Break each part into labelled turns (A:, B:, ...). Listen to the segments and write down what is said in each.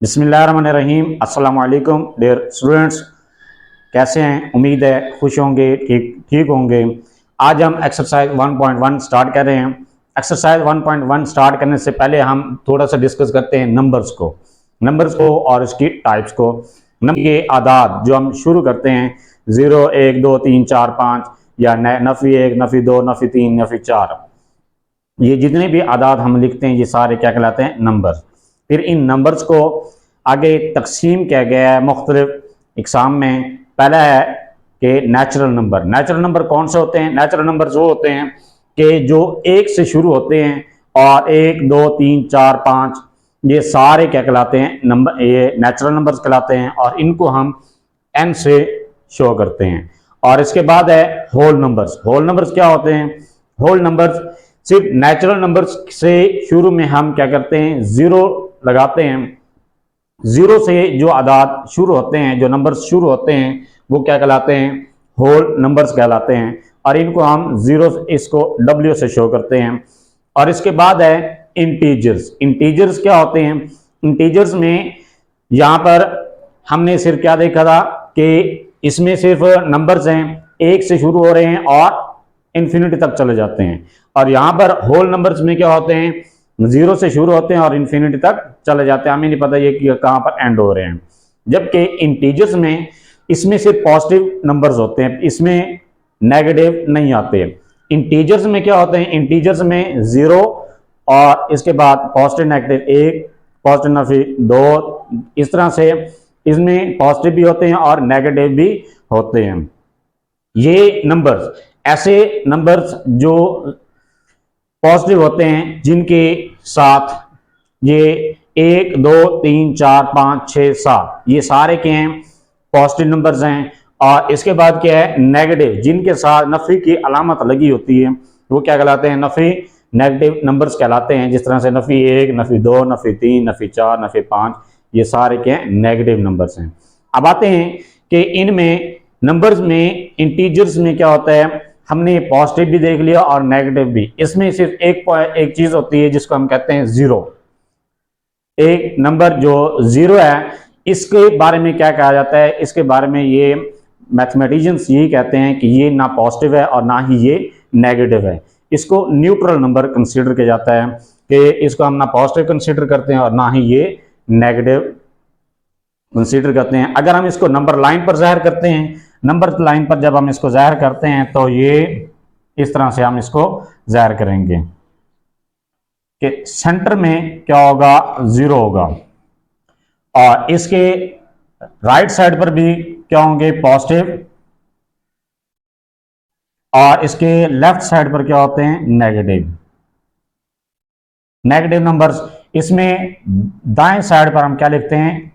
A: बिस्मिल्लाहिर्रहमानिर्रहीम। अस्सलाम वालेकुम डियर स्टूडेंट्स, कैसे हैं? उम्मीद है खुश होंगे, ठीक होंगे। आज हम एक्सरसाइज 1.1 स्टार्ट कर रहे हैं। एक्सरसाइज 1.1 स्टार्ट करने से पहले हम थोड़ा सा डिस्कस करते हैं नंबर्स को और इसकी टाइप्स को। नंबर के आदाद जो हम शुरू करते हैं 0, 1, 2, 3, 4, 5 या नफी 1, नफी 2, नफी 3, नफी 4, ये जितने भी आदाद हम लिखते हैं ये सारे क्या कहलाते हैं? नंबर्स। फिर इन नंबर्स को आगे तकसीम किया गया है मुख्तलिफ इकसाम में। पहला है कि नेचुरल नंबर कौन से होते हैं? नेचुरल नंबर वो होते हैं कि जो एक से शुरू होते हैं और 1, 2, 3, 4, 5 ये सारे क्या कहलाते हैं? नंबर, ये नेचुरल नंबर्स कहलाते हैं और इनको हम n से शो करते हैं। और इसके बाद है होल नंबर्स क्या होते हैं? होल नंबर्स सिर्फ नेचुरल नंबर्स से शुरू में हम क्या करते हैं? जीरो लगाते हैं। जीरो से जो आदाद शुरू होते हैं, जो नंबर्स शुरू होते हैं, वो क्या कहलाते हैं? होल नंबर्स कहलाते हैं। और इनको हम जीरो, इसको W से शो करते हैं। और इसके बाद है इंटीजर्स क्या होते हैं? इंटीजर्स में यहां पर हमने सिर्फ क्या देखा था कि इसमें सिर्फ नंबर्स हैं, एक से शुरू हो रहे हैं और इन्फिनिटी तक चले जाते हैं। और यहां पर होल नंबर्स में क्या होते हैं? जीरो से शुरू होते हैं और इन्फिनिटी तक चले जाते हैं, हमें नहीं पता ये कि कहां पर एंड हो रहे हैं। जबकि इंटीजर्स में इसमें सिर्फ पॉजिटिव नंबर्स होते हैं, इसमें नेगेटिव नहीं आते। इंटीजर्स में क्या होते हैं? इंटीजर्स में जीरो और इसके बाद पॉजिटिव नेगेटिव 1, पॉजिटिव नफी 2, इस तरह से इसमें पॉजिटिव भी होते हैं और नेगेटिव भी होते हैं। ये नंबर्स, ऐसे नंबर्स जो पॉजिटिव होते हैं जिनके साथ ये 1, 2, 3, 4, 5, 6, 7 ये सारे क्या हैं? पॉजिटिव नंबर्स हैं। और इसके बाद क्या है? नेगेटिव, जिनके साथ नफी की अलामत लगी होती है वो क्या कहलाते हैं? नफी नेगेटिव नंबर्स कहलाते हैं। जिस तरह से नफी 1, नफी 2, नफी 3, नफी 4, नफी 5 ये सारे क्या हैं? नेगेटिव नंबर्स हैं। अब आते हैं कि इनमें नंबर्स में, इंटीजर्स में क्या होता है? हमने पॉजिटिव भी देख लिया और नेगेटिव भी। इसमें सिर्फ एक चीज होती है जिसको हम कहते हैं जीरो। एक नंबर जो जीरो है, इसके बारे में क्या कहा जाता है? इसके बारे में ये मैथमेटिशियंस यही कहते हैं कि ये ना पॉजिटिव है और ना ही ये नेगेटिव है। इसको न्यूट्रल नंबर कंसीडर किया जाता है कि इसको हम ना पॉजिटिव कंसीडर करते हैं और ना ही ये नेगेटिव कंसीडर करते हैं। अगर हम इसको नंबर लाइन पर जाहिर करते हैं, नंबर लाइन पर जब हम इसको जाहिर करते हैं तो ये इस तरह से हम इसको जाहिर करेंगे कि सेंटर में क्या होगा? जीरो होगा और इसके राइट साइड पर भी क्या होंगे? पॉजिटिव, और इसके लेफ्ट साइड पर क्या होते हैं? Negative numbers. इसमें दाएं साइड पर हम क्या लिखते हैं?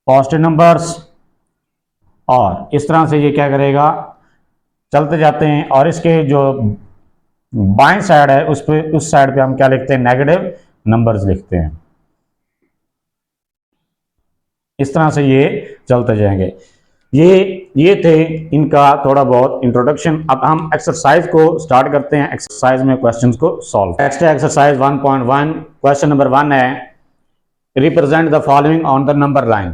A: Positive numbers. और इस तरह से ये क्या करेगा? चलते जाते हैं। और इसके जो बाएं साइड है उस साइड पे हम क्या लिखते हैं? नेगेटिव नंबर्स लिखते हैं। इस तरह से ये चलते जाएंगे। ये थे इनका थोड़ा बहुत इंट्रोडक्शन। अब हम एक्सरसाइज को स्टार्ट करते हैं। एक्सरसाइज में क्वेश्चंस को सॉल्व। नेक्स्ट है एक्सरसाइज 1.1। क्वेश्चन नंबर 1 है represent the following on the number line.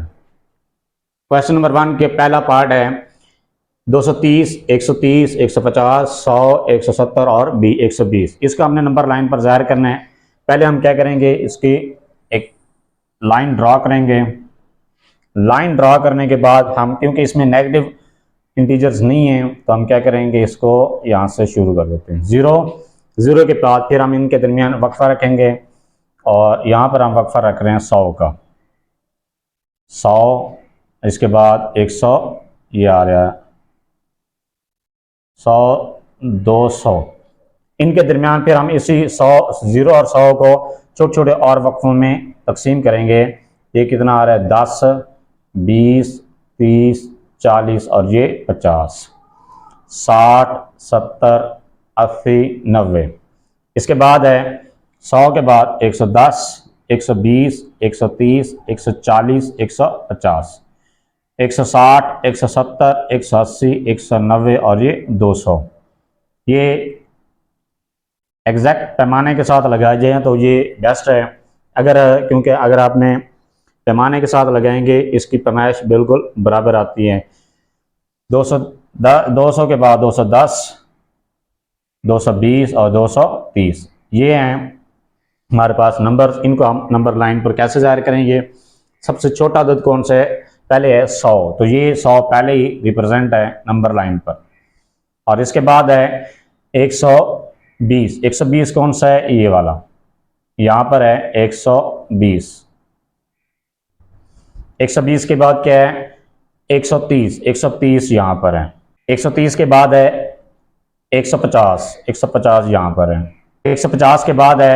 A: Question number 1 के पहला पार्ट है 230, 130, 150, 100, 170 और 120। इसका हमने नंबर लाइन पर जाहिर करना है। पहले हम क्या करेंगे? इसकी एक लाइन ड्रॉ करेंगे। लाइन ड्रॉ करने के बाद हम, क्योंकि इसमें नेगेटिव इंटीजर्स नहीं है, तो हम क्या करेंगे? इसको यहाँ से शुरू कर देते हैं। जीरो के बाद फिर हम इनके दरमियान वक्फा रखेंगे और यहाँ पर हम वक्फा रख रहे हैं 100 का। 100, इसके बाद 100, ये आ रहा है 100, 200। इनके दरमियान फिर हम इसी 100, जीरो और 100 को छोटे छोटे और वक्फों में तकसीम करेंगे। ये कितना आ रहा है? 10, 20, 30, 40 और ये 50, 60, 70, 80, 90। इसके बाद है 100 के बाद 110, 120, 130, 140, 150, 160, 170, 180, 190 और ये 200। ये एग्जैक्ट पैमाने के साथ लगाए जाए तो ये बेस्ट है। क्योंकि अगर आपने पैमाने के साथ लगाएंगे इसकी पैमाइश बिल्कुल बराबर आती है। 200 200 के बाद 210, 220 और 230 ये हैं हमारे पास नंबर। इनको हम नंबर लाइन पर कैसे ज़ाहिर करेंगे? सबसे छोटा अदद कौन सा है? पहले है 100, तो ये 100 पहले ही रिप्रेजेंट है नंबर लाइन पर। और इसके बाद है 120। 120 कौन सा है? ये वाला, यहाँ पर है 120। 120 के बाद क्या है? 130। 130 यहाँ पर है। 130 के बाद है 150। 150 यहाँ पर है। 150 के बाद है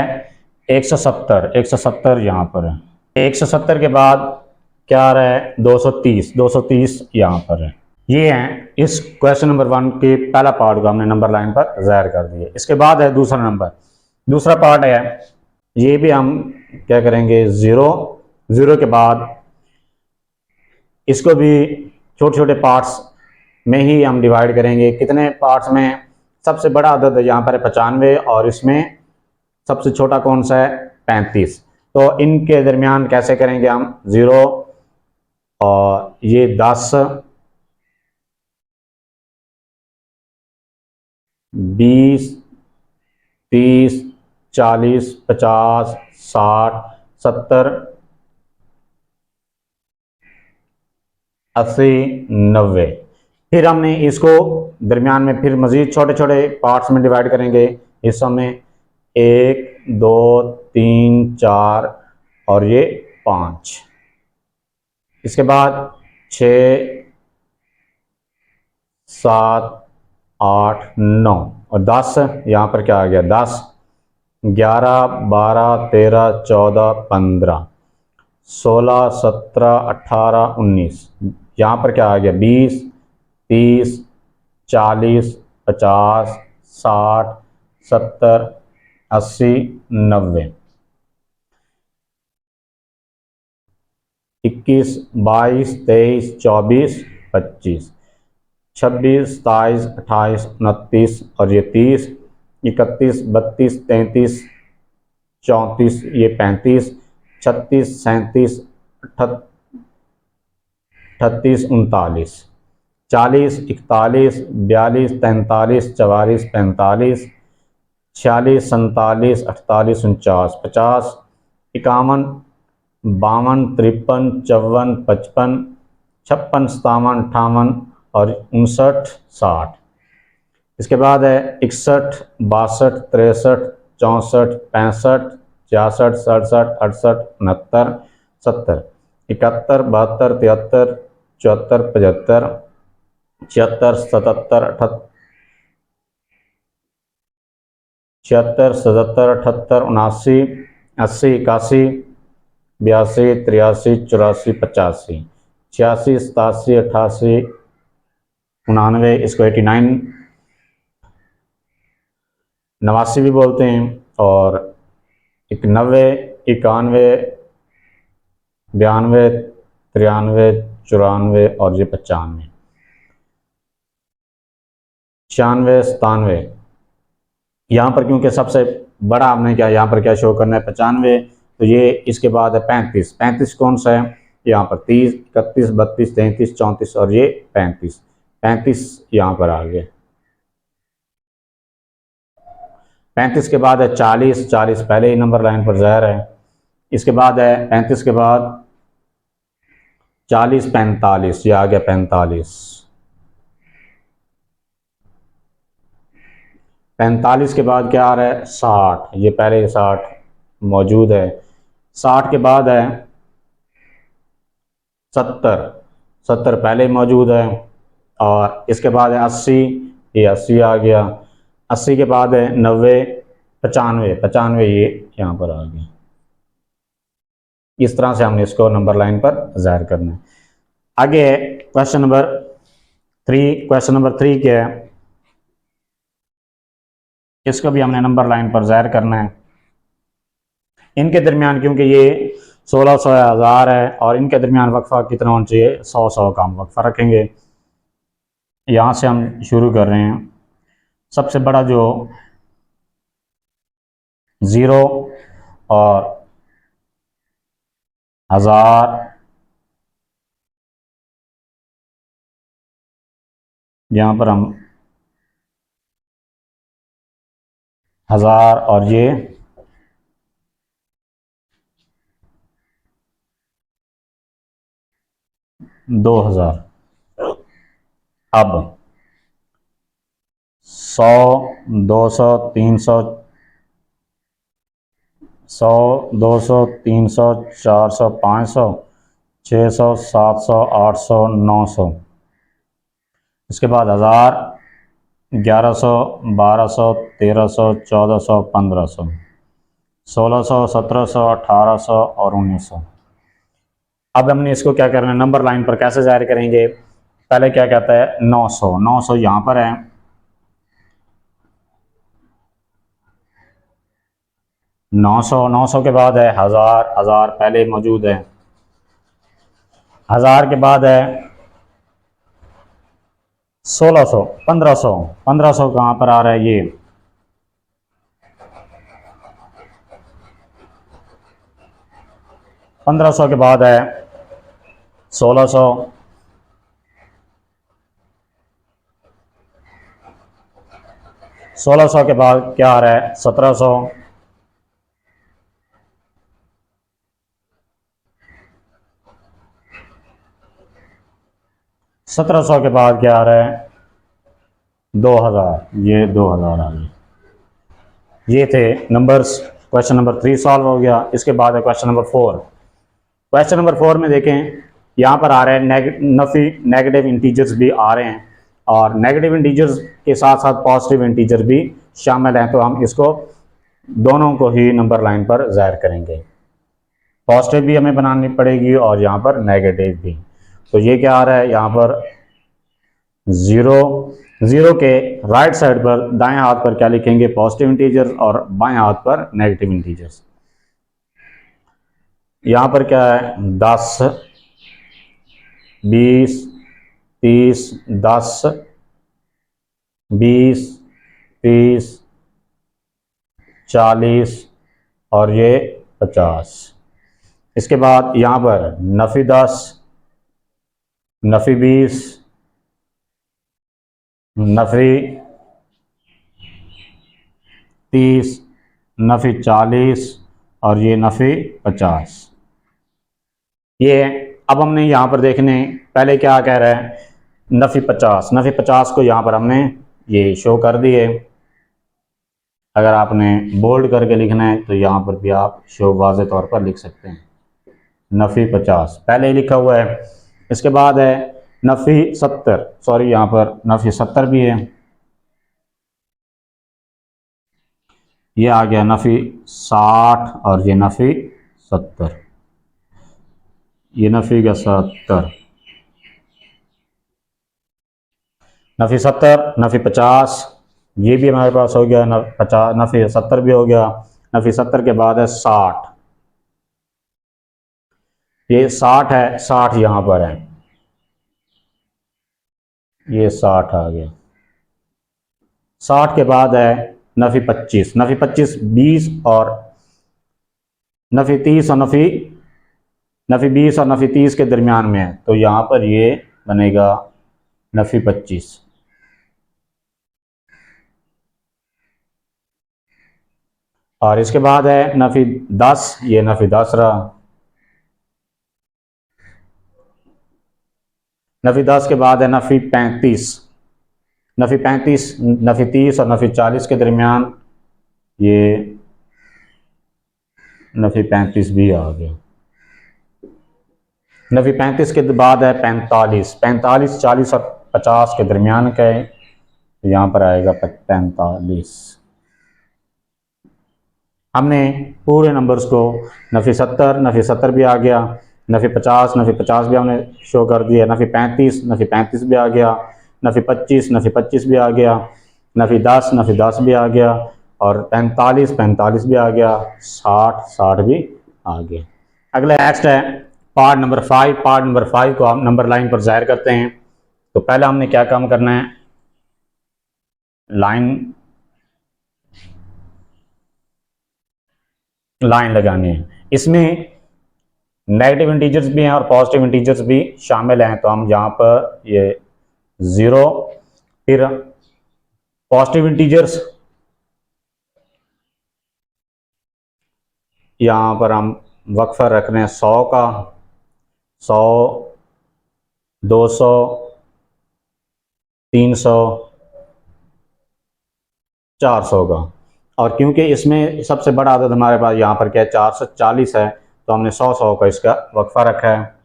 A: 170। 170 यहाँ पर है। 170 के बाद क्या आ रहा है? 230। 230 यहाँ पर है। ये हैं इस क्वेश्चन नंबर 1 के पहला पार्ट को हमने नंबर लाइन पर ज़ाहिर कर दिया। इसके बाद है दूसरा नंबर। दूसरा पार्ट है, ये भी हम क्या करेंगे? 0। 0 के बाद इसको भी छोटे छोटे पार्ट्स में ही हम डिवाइड करेंगे। कितने पार्ट्स में? सबसे बड़ा अदद यहाँ पर है 95 और इसमें सबसे छोटा कौन सा है? 35। तो इनके दरमियान कैसे करेंगे हम? 0 और ये 10, 20, 30, 40, 50, 60, 70, 80, 90। फिर हमने इसको दरमियान में फिर मज़ीद छोटे छोटे पार्ट्स में डिवाइड करेंगे। हिस्सों में 1, 2, 3, 4 और ये 5। इसके बाद 6, 7, 8, 9 और 10। यहाँ पर क्या आ गया? 10, 11, 12, 13, 14, 15, 16, 17, 18, 19। यहाँ पर क्या आ गया? 20, 30, 40, 50, 60, 70, 80, 90, 21, 22, 23, 24, 25, 26, 27, 28, 29 और ये 30, 31, 32, 33, 34, ये 35, 36, 37, 38, 39, 40, 41, 42, 43, 44, 45, 46, 47, 48, 49, 50, 51, 52, 53, 54, 55, 56, 57, 58 और 59, 60। इसके बाद है 61, 62, 63, 64, 65, 66, 67, 68, 69, 70, 71, 72, 73, 74, 75, 76, 77, 78, 76, 77, 78, 79, 80, 81, 82, 83, 84, 85, 86, 87, 88, 99, इसको 89, 89 भी बोलते हैं, और 91, 91, 92, 93, 94 और ये 95, 96, 97। यहाँ पर क्योंकि सबसे बड़ा हमने क्या यहाँ पर क्या शो करना है? 95। तो ये इसके बाद है 35। 35 कौन सा है? यहाँ पर 30, 31, 32, 33, 34 और ये 35। 35 यहाँ पर आ गए। 35 के बाद है 40। 40 पहले ही नंबर लाइन पर ज़ाहिर है। इसके बाद है 35 के बाद 40, 45, ये आ गया 45। 45 के बाद क्या आ रहा है? 60, ये पहले 60 मौजूद है। 60 के बाद है 70। 70 पहले मौजूद है। और इसके बाद है 80, ये 80 आ गया। 80 के बाद है 90, 95, 95 ये यहाँ पर आ गया। इस तरह से हमने इसको नंबर लाइन पर ज़ाहिर करना है। आगे है क्वेश्चन नंबर 3। क्वेश्चन नंबर 3 क्या है? इसको भी हमने नंबर लाइन पर ज़ाहिर करना है। इनके दरमियान क्योंकि ये 1600 1000 है और इनके दरमियान वक्फा कितना होना चाहिए? 100 का हम वक्फा रखेंगे। यहाँ से हम शुरू कर रहे हैं। सबसे बड़ा जो 0 और हजार, यहाँ पर हम हजार, और ये 2000। अब 100, 200, 300, 100, 200, 300, 400, 500, 600, 700, 800, 900। इसके बाद 1000, 1100, 1200, 1300, 1400, 1500, 1600, 1700, 1800 और 1900। अब हमने इसको क्या करना है, नंबर लाइन पर कैसे जाहिर करेंगे। पहले क्या कहता है, 900, 900 यहाँ पर है, 900, 900 के बाद है 1000, 1000 पहले मौजूद है, 1000 के बाद है 1600, 1500, 1500 कहाँ पर आ रहा है, ये 1500 के बाद है 1600, 1600 के बाद क्या आ रहा है, 1700, 1700 के बाद क्या आ रहा है, 2000, ये 2000 आ गए। ये थे नंबर्स। क्वेश्चन नंबर 3 सॉल्व हो गया। इसके बाद है क्वेश्चन नंबर 4। क्वेश्चन नंबर 4 में देखें, यहाँ पर आ रहे हैं नफी नेगेटिव इंटीजर्स भी आ रहे हैं, और नेगेटिव इंटीजर्स के साथ साथ पॉजिटिव इंटीजर भी शामिल हैं, तो हम इसको दोनों को ही नंबर लाइन पर जाहिर करेंगे। पॉजिटिव भी हमें बनानी पड़ेगी और यहाँ पर नेगेटिव भी। तो ये क्या आ रहा है, यहाँ पर 0, 0 के राइट साइड पर दाएं हाथ पर क्या लिखेंगे, पॉजिटिव इंटीजर्स, और बाएं हाथ पर नेगेटिव इंटीजर्स। यहाँ पर क्या है, 10, 20, 30, 10, 20, 30, 40 और ये 50। इसके बाद यहाँ पर नफी 10, नफी 20, नफी 30, नफी 40 और ये नफी 50। ये अब हमने यहाँ पर देखने, पहले क्या कह रहा है, नफी 50, नफी 50 को यहाँ पर हमने ये शो कर दिए। अगर आपने बोल्ड करके लिखना है तो यहाँ पर भी आप शो वाज़े तौर पर लिख सकते हैं, नफी 50 पहले ही लिखा हुआ है। इसके बाद है नफी 70, सॉरी यहाँ पर नफी 70 भी है। ये आ गया नफी 60 और ये नफी 70, ये नफी का 70, नफी 70, नफी 50, ये भी हमारे पास हो गया, 50, नफी 70 भी हो गया। नफी 70 के बाद है 60, ये 60 है, 60 यहाँ पर है, ये 60 आ गया। 60 के बाद है नफी 25, नफी 25 20 और नफी 30 और नफी 20 और नफी 30 के दरमियान में है, तो यहाँ पर ये बनेगा नफी 25। और इसके बाद है नफी 10, ये नफी 10 रहा। नफी 10 के बाद है नफी 35, नफी 35, नफी 30 और नफी 40 के दरमियान, ये नफी 35 भी आ गया। नफी 35 के बाद है 45, 45, 40 और 50 के दरमियान का है, तो यहाँ पर आएगा 45। हमने पूरे नंबर्स को नफी 70, नफी 70 भी आ गया, नफी 50, नफी 50 भी हमने शो कर दिया, नफी 35, नफी 35 भी आ गया, नफी 25, नफी 25 भी आ गया, नफी 10, नफी 10 भी आ गया, और 45, 45 भी आ गया, 60, 60 भी आ गया। अगला नेक्स्ट है पार्ट नंबर 5। पार्ट नंबर 5 को हम नंबर लाइन पर जाहिर करते हैं। तो पहले हमने क्या काम करना है, लाइन लगानी है। इसमें नेगेटिव इंटीजर्स भी हैं और पॉजिटिव इंटीजर्स भी शामिल हैं। तो हम यहाँ पर ये 0, फिर पॉजिटिव इंटीजर्स यहाँ पर हम वक्फा रख रहे हैं 100 का, 100, 200, 300, 400 का। और क्योंकि इसमें सबसे बड़ा आदद हमारे पास यहाँ पर क्या है 440 है, तो हमने 100 का इसका वक्फा रखा है।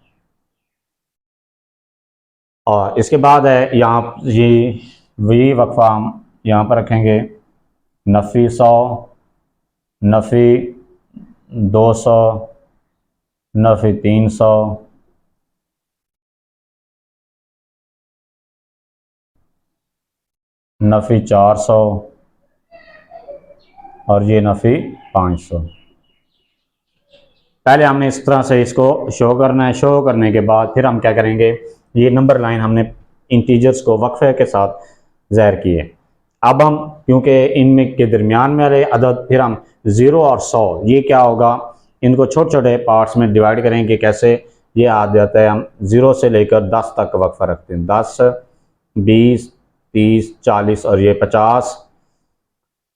A: और इसके बाद है यहाँ ये वही वक्फा हम यहाँ पर रखेंगे नफ़ी 100, नफ़ी 200, नफ़ी 300, नफ़ी 400 और ये नफ़ी 500। पहले हमने इस तरह से इसको शो करना है। शो करने के बाद फिर हम क्या करेंगे, ये नंबर लाइन हमने इंटीजर्स को वक्फे के साथ ज़ाहिर किए। अब हम क्योंकि इनमें के दरमियान में वाले अदद फिर हम 0 और 100 ये क्या होगा, इनको छोटे छोटे पार्ट्स में डिवाइड करेंगे। कैसे, ये आ जाता है हम 0 से लेकर 10 तक वक्फा रखते हैं, 10, 20, 30, 40 और ये 50।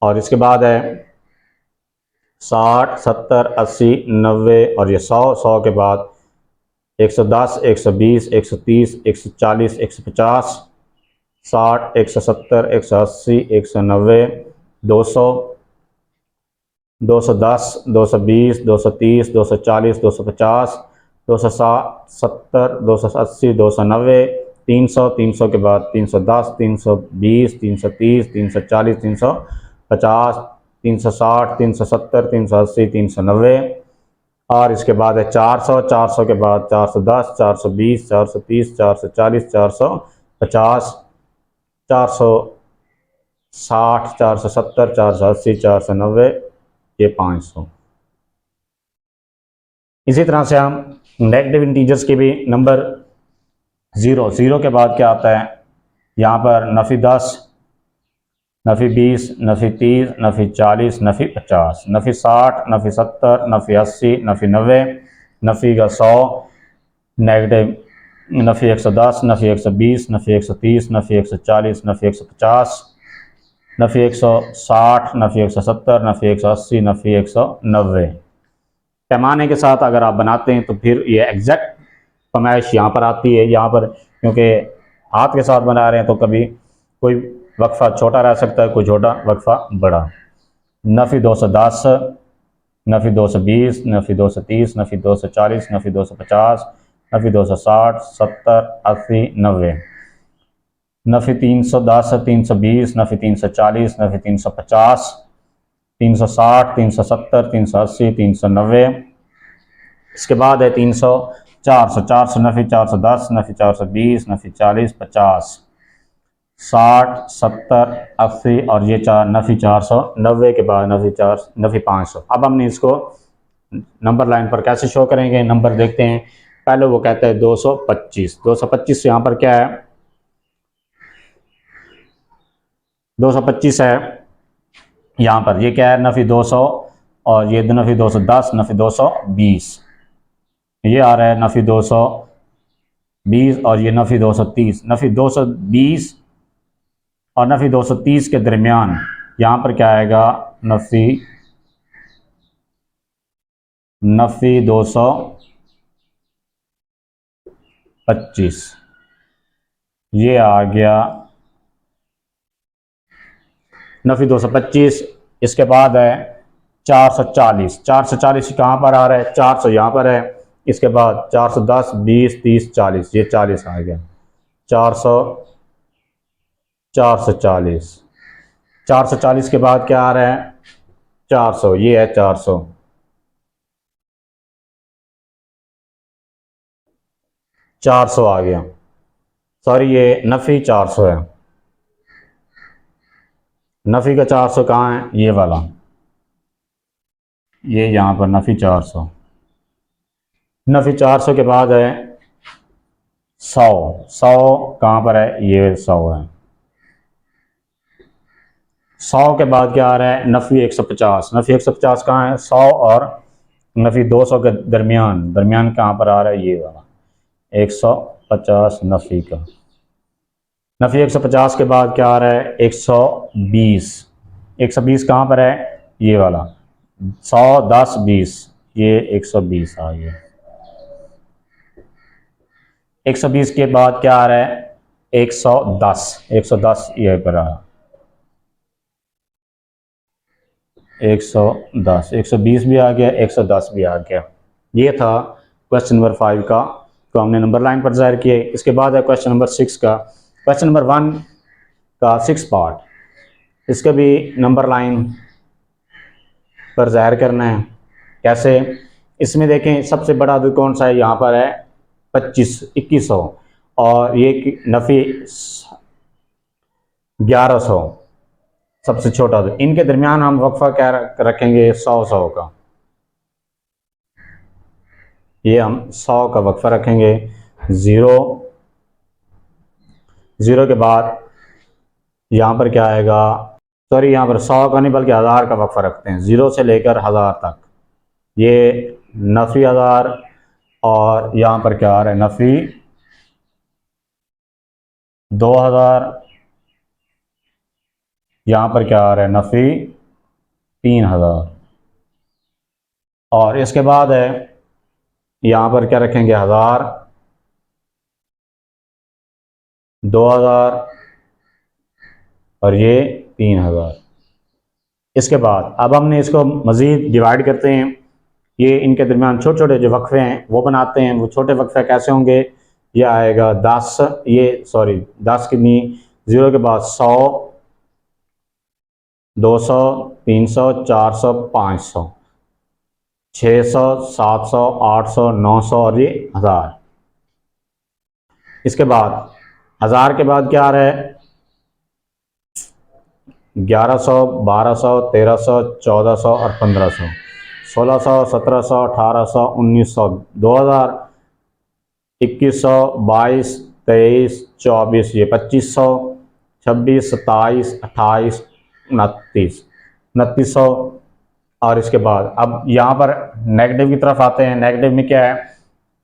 A: और इसके बाद है 60, 70, 80, 90 और ये 100। 100 के बाद 110, 120, 130, 140, 150, 60, 170, 180, 190, 200, 210, 220, 230, 240, 250, 270, 280, 290, 300, 300 के बाद 310, 320, 330, 340, 350, 360, 370, 380, 390। और इसके बाद है 400, 400 के बाद 410, 420, 430, 440, 450, 460, 470, 480, 490, ये 500। इसी तरह से हम नेगेटिव इंटीजर्स के भी नंबर 0 के बाद क्या आता है, यहाँ पर नफ़ी 10, नफ़ी 20, नफ़ी 30, नफ़ी 40, नफ़ी 50, नफ़ी 60, नफ़ी 70, नफ़ी 80, नफ़ी 90, नफ़ी का 100, नेगेटिव नफ़ी 110, नफ़ी 120, नफ़ी 130, नफ़ी 140, नफ़ी 150, नफ़ी 160, नफ़ी 170, नफ़ी 180, नफ़ी 190। पैमाने के साथ अगर आप बनाते हैं तो फिर ये एग्जैक्ट फरमाइश यहाँ पर आती है। यहाँ पर क्योंकि हाथ के साथ बना रहे हैं तो कभी कोई वक्फा छोटा रह सकता है, कोई छोटा वक्फा बड़ा। नफ़ी 210, नफ़ी 220, नफ़ी 230, नफ़ी 240, नफ़ी 250, नफ़ी 260, 70, 80, 90, नफ़ी 310, 320, नफ़ी 340, नफ़ी 350, 360, 370, 380, 390। इसके बाद है 300, 400, 400, नफ़ी 410, नफ़ी 420, नफ़ी 40, 50, 60, 70, 80 और ये नफ़ी 490 के बाद नफ़ी 500। अब हमने इसको नंबर लाइन पर कैसे शो करेंगे, नंबर देखते हैं। पहले वो कहता है 225। 225 यहाँ पर क्या है, 225 है यहाँ पर, ये क्या है नफ़ी 200 और ये नफ़ी 210, नफ़ी 220, ये आ रहा है नफ़ी 220 और ये नफ़ी 230। नफ़ी 220 और नफ़ी 230 के दरमियान यहाँ पर क्या आएगा, नफ़ी 225, ये आ गया नफ़ी 225। इसके बाद है 440। 440 कहाँ पर आ रहा है, 400 यहाँ पर है। इसके बाद 410, 20, 30, 40, ये 40 आ गया, 400, 440। 440 के बाद क्या आ रहा है, 400, ये है 400, 400 आ गया। सॉरी, ये नफ़ी 400 है। नफ़ी का 400 कहाँ है, ये वाला, ये यहाँ पर नफ़ी 400। नफ़ी 400 के बाद है 100। 100 कहाँ पर है, ये 100 है। 100 के बाद क्या आ रहा है, नफ़ी 150। नफ़ी 150 कहाँ है, 100 और नफ़ी 200 के दरमियान, दरमियान कहाँ पर आ रहा है, ये वाला 150 नफ़ी का। नफ़ी 150 के बाद क्या आ रहा है, 120। 120 कहाँ पर है, ये वाला 100 10 20, ये 120 आ गया। 120 के बाद क्या आ रहा है, 110। 110 ये पर आ, 110, 120 भी आ गया, 110 भी आ गया। ये था क्वेश्चन नंबर 5 का, तो हमने नंबर लाइन पर ज़ाहिर किए। इसके बाद है क्वेश्चन नंबर 6 का। क्वेश्चन नंबर 1 का 6 पार्ट, इसका भी नंबर लाइन पर ज़ाहिर करना है। कैसे, इसमें देखें सबसे बड़ा अदद कौन सा है, यहाँ पर है 2100, और ये नफ़ी 1100 सबसे छोटा अदद। इनके दरमियान हम वक्फा क्या रखेंगे, 100 का। ये हम 100 का वक्फा रखेंगे। ज़ीरो, ज़ीरो के बाद यहाँ पर क्या आएगा, सॉरी यहाँ पर 100 का नहीं बल्कि 1000 का वक्फा रखते हैं, 0 से लेकर 1000 तक। ये नफ़ी 1000, और यहाँ पर क्या आ रहा है, नफ़ी 2000, यहाँ पर क्या आ रहा है, नफ़ी 3000, और इसके बाद है यहाँ पर क्या रखेंगे, 1000, 2000 और ये 3000। इसके बाद अब हमने इसको मज़ीद डिवाइड करते हैं। ये इनके दरमियान छोटे छोटे जो वक्फे हैं वो बनाते हैं। वो छोटे वक्फे कैसे होंगे, ये आएगा 10, ये सॉरी 10 कितनी, 0 के बाद 100, 200, 300, 400, 500, 600, 700, 800, 900 और ये 1000। इसके बाद 1000 के बाद क्या आ रहा है, 1100, 1200, 1300, 1400 और 1500, 1600, 1700, 1800, 1900, 2000, 2100, 22, 23, 24, ये 2500, 26, 27, 28, 29, 2900। और इसके बाद अब यहाँ पर नेगेटिव की तरफ आते हैं। नेगेटिव में क्या है,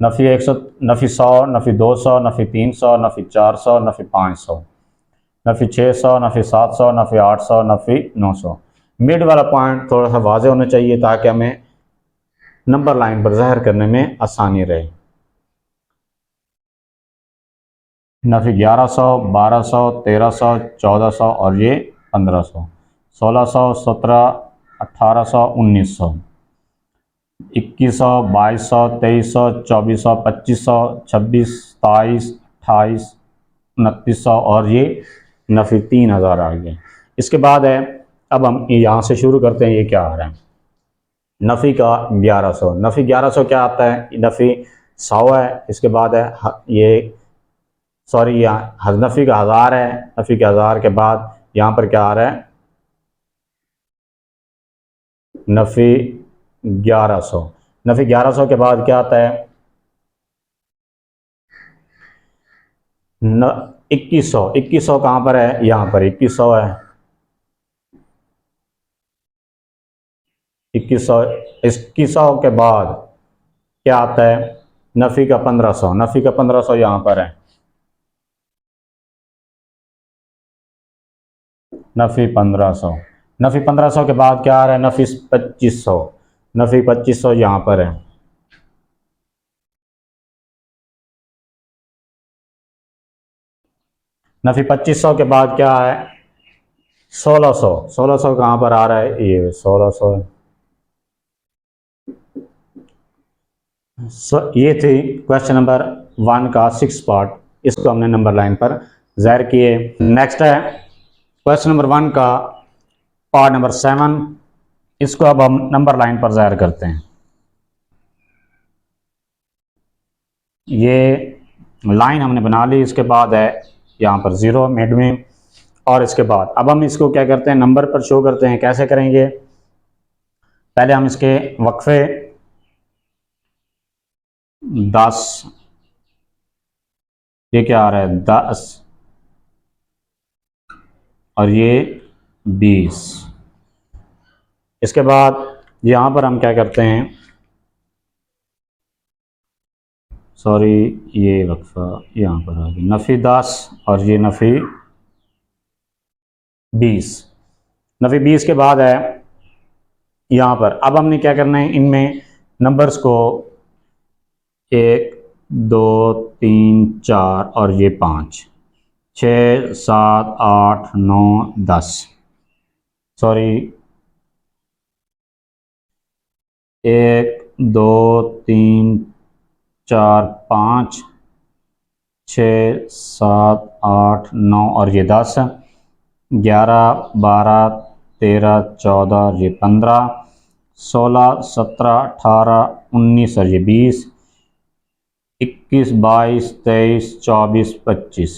A: नफ़ी 100, नफ़ी 100, नफ़ी 200, नफ़ी 300, नफ़ी 400, नफ़ी 500, नफ़ी 600, नफ़ी 700, नफ़ी 800, नफ़ी 900। मिड वाला पॉइंट थोड़ा सा वाज़े होना चाहिए ताकि हमें नंबर लाइन पर ज़ाहिर करने में आसानी रहे। नफ़ी 1100, 1200, 1300, 1400 और ये 1500, 1600, 17, 1800, 1900, 2100, 2200, 2300, 2400, 2500, 26, 27, 28, 2900 और ये नफ़ी 3000 आ गए। इसके बाद है, अब हम यहाँ से शुरू करते हैं। ये क्या आ रहा है, नफ़ी का 1100। नफ़ी 1100 क्या आता है, नफ़ी 100 है। इसके बाद है ये सॉरी यहाँ नफ़ी का 1000 है। नफ़ी के 1000 के बाद यहाँ पर क्या आ रहा है, नफ़ी 1100। नफ़ी 1100 के बाद क्या आता है, 2100। 2100 कहाँ पर है, यहाँ पर 2100 है। 2100, 2100 के बाद क्या आता है, नफ़ी का 1500। नफ़ी का 1500 यहाँ पर है। नफ़ी 1500। नफ़ी 1500 के बाद क्या आ रहा है, नफ़ी 2500। नफ़ी 2500 यहाँ पर है। नफ़ी 2500 के बाद क्या है, 1600। 1600 कहाँ पर आ रहा है, ये 1600 है। ये थी क्वेश्चन नंबर 1 का 6 पार्ट। इसको हमने नंबर लाइन पर ज़ाहिर किए। नेक्स्ट है क्वेश्चन नंबर 1 का पार्ट नंबर 7। इसको अब हम नंबर लाइन पर ज़ाहिर करते हैं। ये लाइन हमने बना ली। इसके बाद है यहाँ पर 0 मिड में, और इसके बाद अब हम इसको क्या करते हैं, नंबर पर शो करते हैं। कैसे करेंगे, पहले हम इसके वक्फे 10, ये क्या आ रहा है 10 और ये 20। इसके बाद यहाँ पर हम क्या करते हैं, सॉरी ये वक्फा यहाँ पर आ गया, नफ़ी 10 और ये नफ़ी 20। नफ़ी 20 के बाद है यहाँ पर, अब हमने क्या करना है, इनमें नंबर्स को 1 2 3 4 और ये 5 6 7 8 9 10, सॉरी 1 2 3 4 5 6 7 8 9 और ये 10, 11 12 13 14 ये 15 16 17 18 19 और ये 20 21 22 23 24 25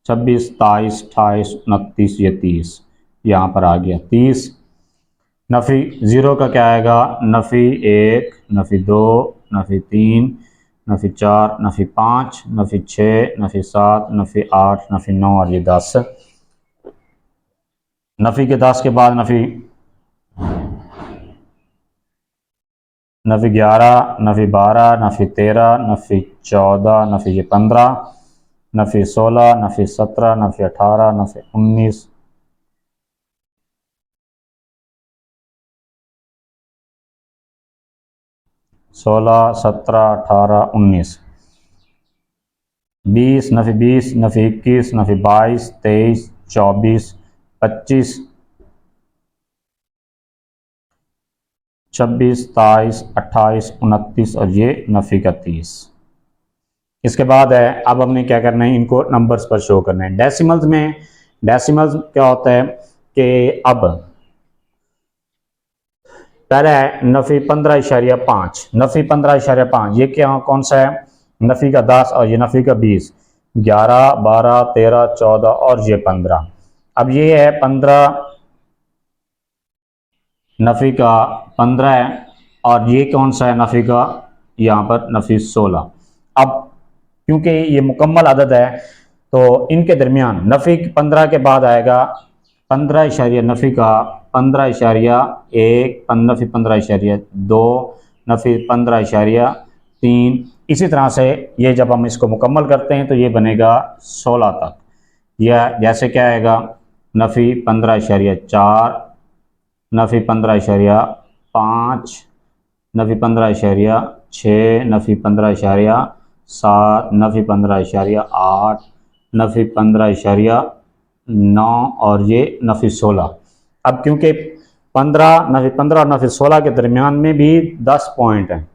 A: 26 27 28 29 ये 30, यहाँ पर आ गया 30। नफ़ी ज़ीरो का क्या आएगा, नफ़ी 1 नफ़ी 2 नफ़ी 3 नफ़ी 4 नफ़ी 5 नफ़ी 6 नफ़ी 7 नफ़ी 8 नफ़ी 9 और ये 10। नफ़ी के 10 के बाद नफ़ी 11 नफ़ी 12 नफ़ी 13 नफ़ी 14 नफ़ी ये 15 नफ़ी 16 नफ़ी 17 नफ़ी 18 नफ़ी 19 16 17 18 19 20 नफ़ी 20 नफ़ी 21 नफ़ी 22 23 24 25 26 27 28 29 और ये नफ़ी का 30। इसके बाद है, अब हमने क्या करना है, इनको नंबर्स पर शो करना है। डेसिमल्स में, डेसिमल्स क्या होता है कि अब पहला है नफ़ी 15.5, नफ़ी 15.5 ये क्या कौन सा है, नफ़ी का 10 और ये नफ़ी का 20, 11 12 13 14 और ये 15। अब ये है 15, नफ़ी का 15 है और ये कौन सा है, नफ़ी का यहाँ पर नफ़ी 16। अब क्योंकि ये मुकम्मल अदद है तो इनके दरमियान नफ़ी 15 के बाद आएगा 15 इशारिया नफ़ी का 15 इशारिया 1, नफ़ी 15 इशारिया 2, नफ़ी 15 इशारिया 3। इसी तरह से ये जब हम इसको मुकम्मल करते हैं तो ये बनेगा 16 तक। यह जैसे क्या आएगा, नफ़ी 15 इशारिया 4, नफ़ी 15 इशारिया 5, नफ़ी 15 इशारिया 6, नफ़ी 15 इशारिया 7, नफ़ी 15 इशारिया 8, नफ़ी 15 इशारिया 9 और ये नफ़ी 16। अब क्योंकि 15 नफ़ी 15 और नफ़ी 16 के दरमियान में भी 10 पॉइंट हैं,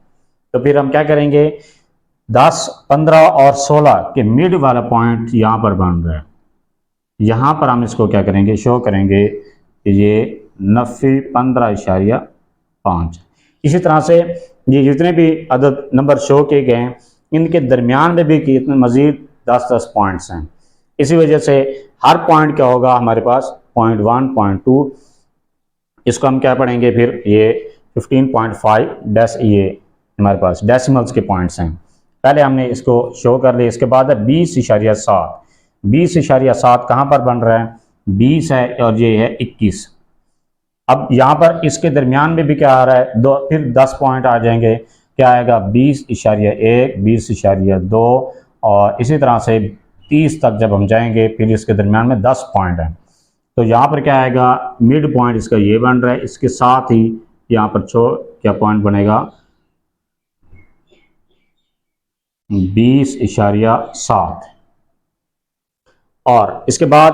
A: तो फिर हम क्या करेंगे, 10 15 और 16 के मिड वाला पॉइंट यहाँ पर बन रहा है, यहाँ पर हम इसको क्या करेंगे, शो करेंगे कि ये नफ़ी 15 इशारिया 5। इसी तरह से ये जितने भी अदद नंबर शो किए गए हैं इनके दरमियान में भी कितने मज़ीद 10-10 पॉइंट्स हैं। इसी वजह से हर पॉइंट क्या होगा हमारे पास, पॉइंट 1 पॉइंट 2, इसको हम क्या पढ़ेंगे फिर, ये 15.5 डेस, ये हमारे पास डेसिमल्स के पॉइंट्स हैं। पहले हमने इसको शो कर लिया। इसके बाद है 20.7, 20.7 कहाँ पर बन रहा है, 20 है और ये है 21। अब यहाँ पर इसके दरमियान में भी क्या आ रहा है, दो, फिर 10 पॉइंट आ जाएंगे, क्या आएगा 20.1, 20.2 और इसी तरह से 30 तक जब हम जाएंगे फिर इसके दरमियान में 10 पॉइंट हैं। तो यहाँ पर क्या आएगा, मिड पॉइंट इसका ये बन रहा है। इसके साथ ही यहाँ पर क्या पॉइंट बनेगा, 20.7 और इसके बाद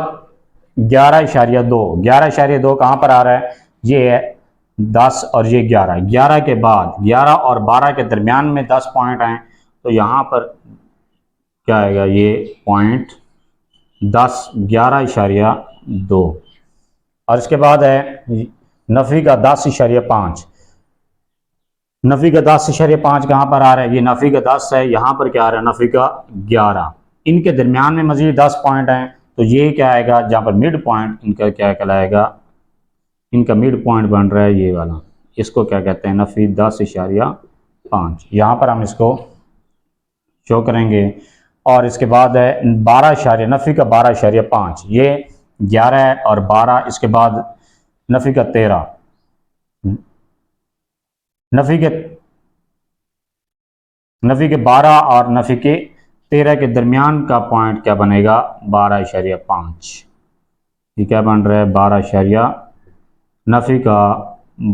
A: 11.2, 11.2 कहाँ पर आ रहा है, ये है 10 और ये 11, 11 के बाद 11 और 12 के दरमियान में 10 पॉइंट आए, तो यहाँ पर क्या आएगा, ये पॉइंट 10 11.2 और इसके बाद है नफ़ी का 10.5, नफ़ी का 10.5 कहाँ पर आ रहा है, ये नफ़ी का 10 है, यहाँ पर क्या आ रहा है, नफ़ी का 11। इनके दरमियान में मज़ीद 10 पॉइंट हैं, तो ये क्या आएगा, जहाँ पर मिड पॉइंट इनका क्या कहलाएगा, इनका मिड पॉइंट बन रहा है ये वाला, इसको क्या कहते हैं, नफ़ी 10.5। यहाँ पर हम इसको शो करेंगे। और इसके बाद है 12 नफ़ी का 12.5, ये 11 है और 12, इसके बाद नफ़ी का 13, नफ़ी के नफ़ी के 12 और नफ़ी के 13 के दरमियान का पॉइंट क्या बनेगा, 12.5। ये क्या बन रहा है, 12 नफ़ी का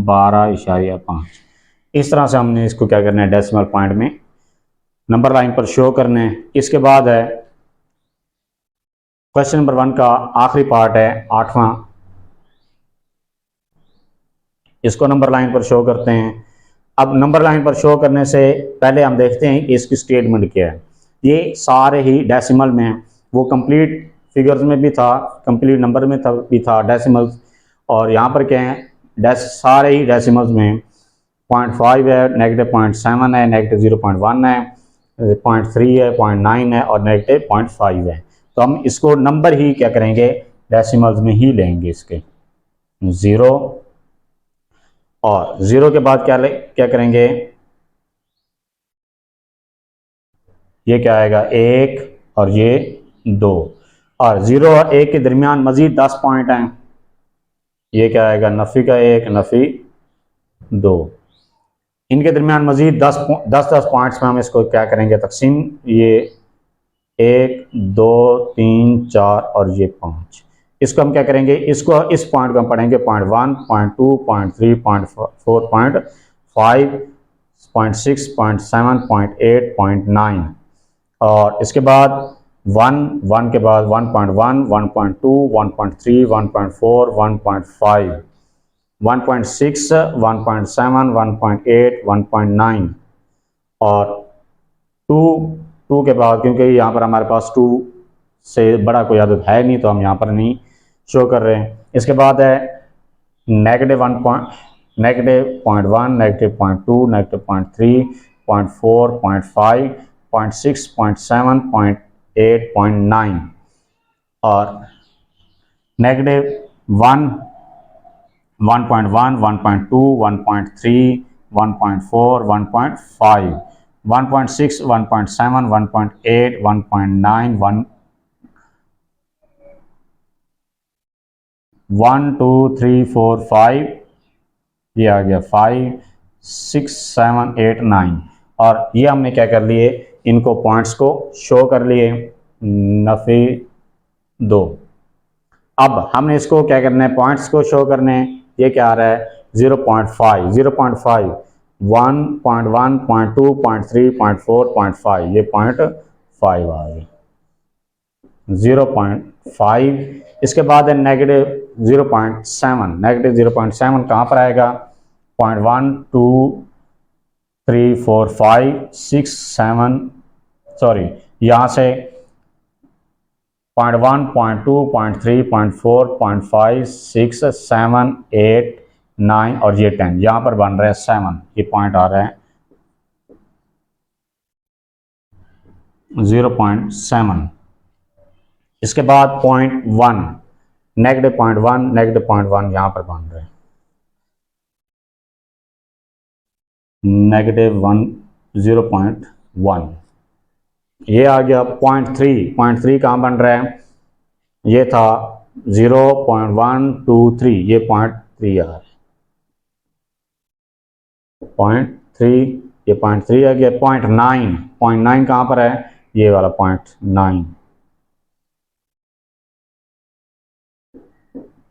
A: 12.5। इस तरह से हमने इसको क्या करना है, डेसिमल पॉइंट में नंबर लाइन पर शो करने हैं। इसके बाद है क्वेश्चन नंबर 1 का आखिरी पार्ट है 8वां, इसको नंबर लाइन पर शो करते हैं। अब नंबर लाइन पर शो करने से पहले हम देखते हैं कि इसकी स्टेटमेंट क्या है। ये सारे ही डेसिमल में, वो कंप्लीट फिगर्स में भी था, कंप्लीट नंबर में था भी था डेसिमल्स, और यहाँ पर क्या है, सारे ही डेसिमल्स में 0.5 है, -0.7 है, -0.1 है, 0.3 है, 0.9 है और -0.5 है। तो हम इसको नंबर ही क्या करेंगे, डेसिमल्स में ही लेंगे इसके 0, और 0 के बाद क्या करेंगे, ये क्या आएगा 1 और ये 2, और 0 और 1 के दरमियान मजीद 10 पॉइंट हैं। ये क्या आएगा, नफ़ी का 1, नफ़ी 2, इनके दरमियान मजीद 10 पॉइंट्स में हम इसको क्या करेंगे, तकसीम, ये 1 2 3 4 और ये 5। इसको हम क्या करेंगे, इसको इस पॉइंट को हम पढ़ेंगे 0.1 0.2 0.3 0.4 0.5 0.6 0.7 0.8 0.9, और इसके बाद 1 के बाद 1.1 1.2 1.3 1.4 1.5 1.6 1.7 1.8 1.9, और 2 के बाद, क्योंकि यहाँ पर हमारे पास 2 से बड़ा कोई आदत है नहीं तो हम यहाँ पर नहीं शो कर रहे हैं। इसके बाद है -1.1 -0.1 -0.2 -0.3 0.4 0.5 0.6 0.7 0.8 0.9, और -1 1.1 1.2 1.3 1.4 1.5 1.6 1.7 1.8 1.9 1 2 3 4 5, ये आ गया 5 6 7 8 9, और ये हमने क्या कर लिए, इनको पॉइंट्स को शो कर लिए, नफ़ी 2। अब हमने इसको क्या करना है, पॉइंट्स को शो करने हैं। ये क्या आ रहा है, 0.5 0.5 1.1 0.2 0.3 0.4 0.5, ये 0.5 आ गया 0.5। इसके बाद है -0.7, -0.7 कहाँ पर आएगा, 0.1 2 3 4 5 6 7, सॉरी यहाँ से 0.1 0.2 0.3 0.4 0.5 6 7 8 9 और ये 10, यहाँ पर बन रहा है 7, ये पॉइंट आ रहा है 0.7। इसके बाद 0.1 -0.1 -0.1 यहाँ पर बन रहा है -1 0.1, ये आ गया 0.3 कहाँ बन रहा है, ये था 0.123, ये 0.3 आ रहा है 0.3, ये 0.3 आ गया। 0.9 कहाँ पर है, ये वाला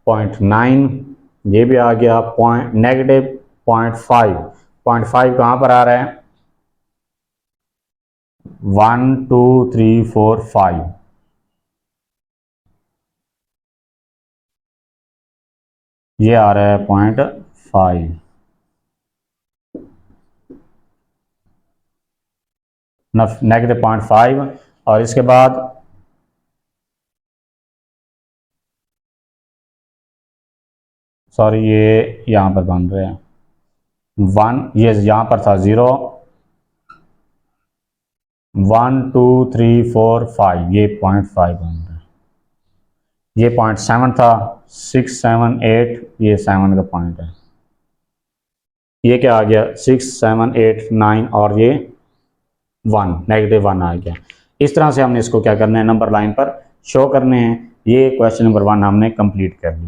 A: 0.9 ये भी आ गया। -0.5 कहाँ पर आ रहा है, 1 2 3 4 5, ये आ रहा है 0.5 -0.5, और इसके बाद सॉरी ये यहाँ पर बन रहे हैं 1, ये यहाँ पर था 0 1 2 3 4 5, ये 0.5 बन रहा है। ये 0.7 था, 6 7 8, ये 7 का पॉइंट है। ये क्या आ गया 6 7 8 9 और ये 1 -1 आ गया। इस तरह से हमने इसको क्या करना है, नंबर लाइन पर शो करने हैं। ये क्वेश्चन नंबर 1 हमने कंप्लीट कर लिया।